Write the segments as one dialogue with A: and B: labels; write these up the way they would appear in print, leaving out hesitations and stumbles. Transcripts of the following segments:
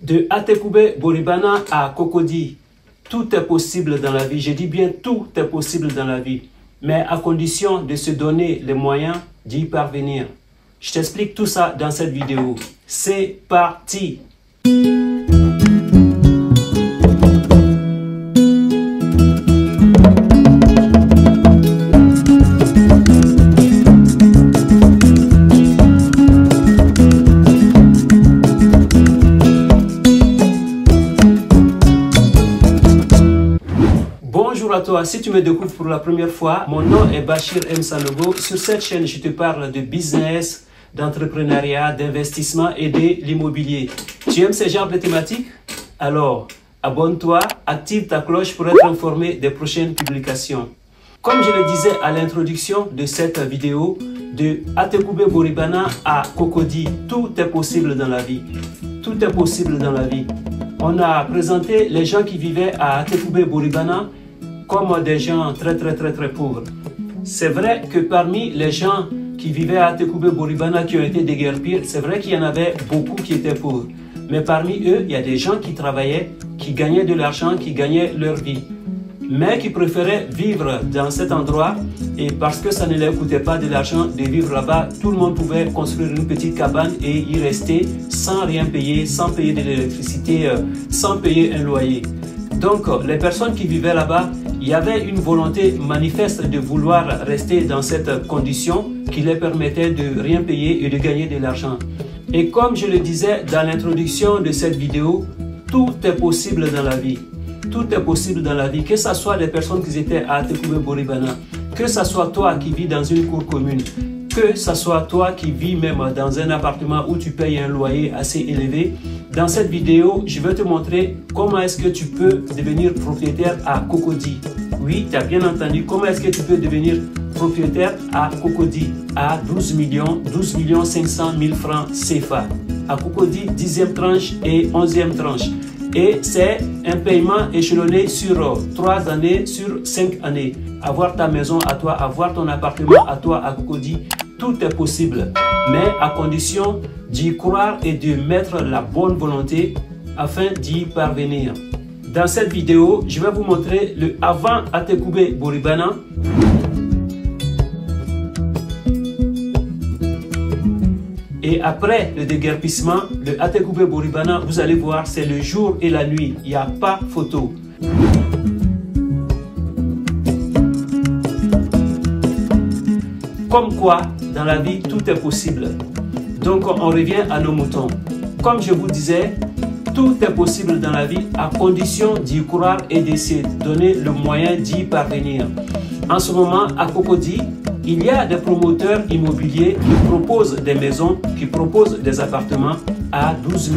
A: De Atekoubé Boribana à Cocody, tout est possible dans la vie. Je dis bien tout est possible dans la vie, mais à condition de se donner les moyens d'y parvenir. Je t'explique tout ça dans cette vidéo. C'est parti! Bonjour à toi, si tu me découvres pour la première fois, mon nom est Bachir M. Sanogo. Sur cette chaîne, je te parle de business, d'entrepreneuriat, d'investissement et de l'immobilier. Tu aimes ce genre de thématiques? Alors, abonne-toi, active ta cloche pour être informé des prochaines publications. Comme je le disais à l'introduction de cette vidéo, de Atekoubé Boribana à Cocody, tout est possible dans la vie. Tout est possible dans la vie. On a présenté les gens qui vivaient à Atekoubé Boribana comme des gens très pauvres. C'est vrai que parmi les gens qui vivaient à Atekoubé Boribana qui ont été déguerpis, c'est vrai qu'il y en avait beaucoup qui étaient pauvres. Mais parmi eux, il y a des gens qui travaillaient, qui gagnaient de l'argent, qui gagnaient leur vie. Mais qui préféraient vivre dans cet endroit et parce que ça ne leur coûtait pas de l'argent de vivre là-bas, tout le monde pouvait construire une petite cabane et y rester sans rien payer, sans payer de l'électricité, sans payer un loyer. Donc les personnes qui vivaient là-bas, il y avait une volonté manifeste de vouloir rester dans cette condition qui leur permettait de rien payer et de gagner de l'argent. Et comme je le disais dans l'introduction de cette vidéo, tout est possible dans la vie. Tout est possible dans la vie, que ce soit les personnes qui étaient à Atekoubé Boribana, que ce soit toi qui vis dans une cour commune, que ce soit toi qui vis même dans un appartement où tu payes un loyer assez élevé. Dans cette vidéo, je vais te montrer comment est-ce que tu peux devenir propriétaire à Cocody. Oui, tu as bien entendu, comment est-ce que tu peux devenir propriétaire à Cocody à 12 500 000 francs CFA. À Cocody, 10e tranche et 11e tranche. Et c'est un paiement échelonné sur 3 années, sur 5 années. Avoir ta maison à toi, avoir ton appartement à toi à Cocody, tout est possible. Mais à condition d'y croire et de mettre la bonne volonté afin d'y parvenir. Dans cette vidéo, je vais vous montrer le avant Atekoubé Boribana. Et après le déguerpissement, le Atekoubé Boribana, vous allez voir, c'est le jour et la nuit. Il n'y a pas photo. Comme quoi, dans la vie, tout est possible. Donc, on revient à nos moutons. Comme je vous disais, tout est possible dans la vie à condition d'y croire et de se donner le moyen d'y parvenir. En ce moment, à Cocody, il y a des promoteurs immobiliers qui proposent des maisons, qui proposent des appartements à 12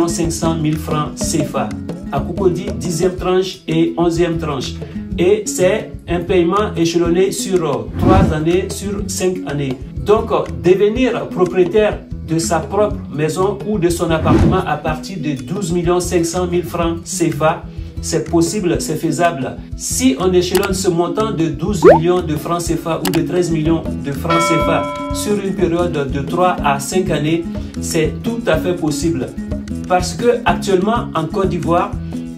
A: 500 000 francs CFA. À Cocody, 10e tranche et 11e tranche. Et c'est un paiement échelonné sur 3 années, sur 5 années. Donc, devenir propriétaire de sa propre maison ou de son appartement à partir de 12 500 000 francs CFA, c'est possible, c'est faisable. Si on échelonne ce montant de 12 millions de francs CFA ou de 13 millions de francs CFA sur une période de 3 à 5 années, c'est tout à fait possible. Parce que actuellement en Côte d'Ivoire,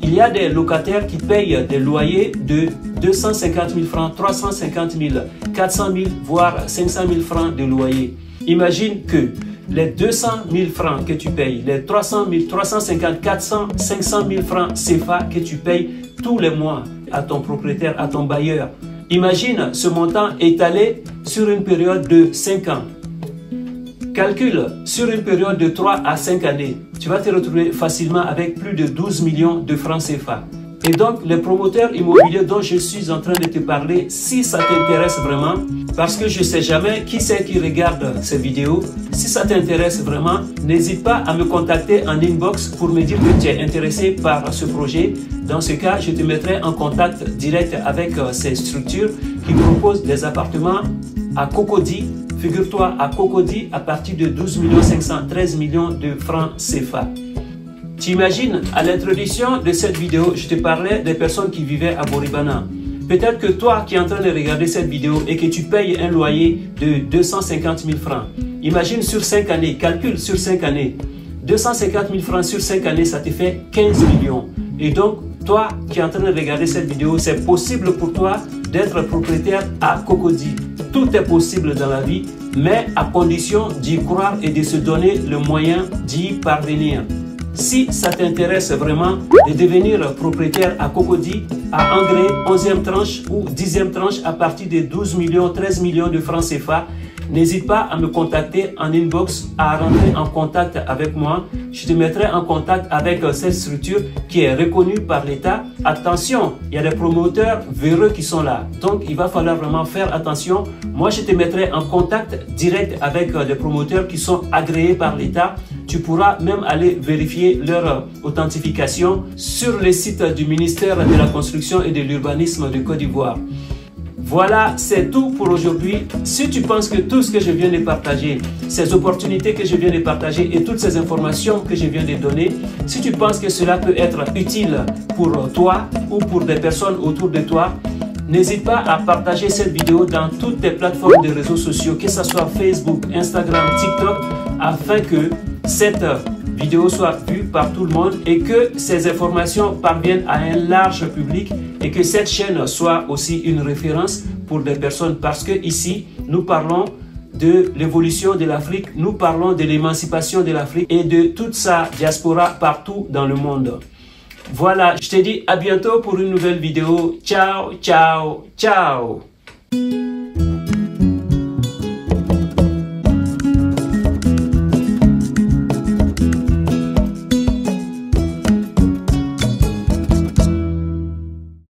A: il y a des locataires qui payent des loyers de 250 000 francs, 350 000, 400 000, voire 500 000 francs de loyer. Imagine que les 200 000 francs que tu payes, les 300 000, 350, 400, 500 000 francs CFA que tu payes tous les mois à ton propriétaire, à ton bailleur. Imagine ce montant étalé sur une période de 5 ans. Calcule sur une période de 3 à 5 années. Tu vas te retrouver facilement avec plus de 12 millions de francs CFA. Et donc, les promoteurs immobiliers dont je suis en train de te parler, si ça t'intéresse vraiment, parce que je ne sais jamais qui c'est qui regarde ces vidéos, si ça t'intéresse vraiment, n'hésite pas à me contacter en inbox pour me dire que tu es intéressé par ce projet. Dans ce cas, je te mettrai en contact direct avec ces structures qui proposent des appartements à Cocody. Figure-toi, à Cocody, à partir de 12 513 millions de francs CFA. Tu imagines, à l'introduction de cette vidéo, je te parlais des personnes qui vivaient à Boribana. Peut-être que toi qui es en train de regarder cette vidéo et que tu payes un loyer de 250 000 francs, imagine sur 5 années, calcule sur 5 années. 250 000 francs sur 5 années, ça te fait 15 millions. Et donc, toi qui es en train de regarder cette vidéo, c'est possible pour toi d'être propriétaire à Cocody. Tout est possible dans la vie, mais à condition d'y croire et de se donner le moyen d'y parvenir. Si ça t'intéresse vraiment de devenir propriétaire à Cocody, à engrais 11e tranche ou 10e tranche à partir de 12 millions, 13 millions de francs CFA, n'hésite pas à me contacter en inbox, à rentrer en contact avec moi. Je te mettrai en contact avec cette structure qui est reconnue par l'État. Attention, il y a des promoteurs véreux qui sont là. Donc, il va falloir vraiment faire attention. Moi, je te mettrai en contact direct avec des promoteurs qui sont agréés par l'État. Tu pourras même aller vérifier leur authentification sur le site du ministère de la Construction et de l'Urbanisme de Côte d'Ivoire. Voilà, c'est tout pour aujourd'hui. Si tu penses que tout ce que je viens de partager, ces opportunités que je viens de partager et toutes ces informations que je viens de donner, si tu penses que cela peut être utile pour toi ou pour des personnes autour de toi, n'hésite pas à partager cette vidéo dans toutes tes plateformes de réseaux sociaux, que ce soit Facebook, Instagram, TikTok, afin que cette vidéo soit vue par tout le monde et que ces informations parviennent à un large public et que cette chaîne soit aussi une référence pour des personnes, parce que ici nous parlons de l'évolution de l'Afrique, nous parlons de l'émancipation de l'Afrique et de toute sa diaspora partout dans le monde. Voilà, je te dis à bientôt pour une nouvelle vidéo. Ciao, ciao, ciao.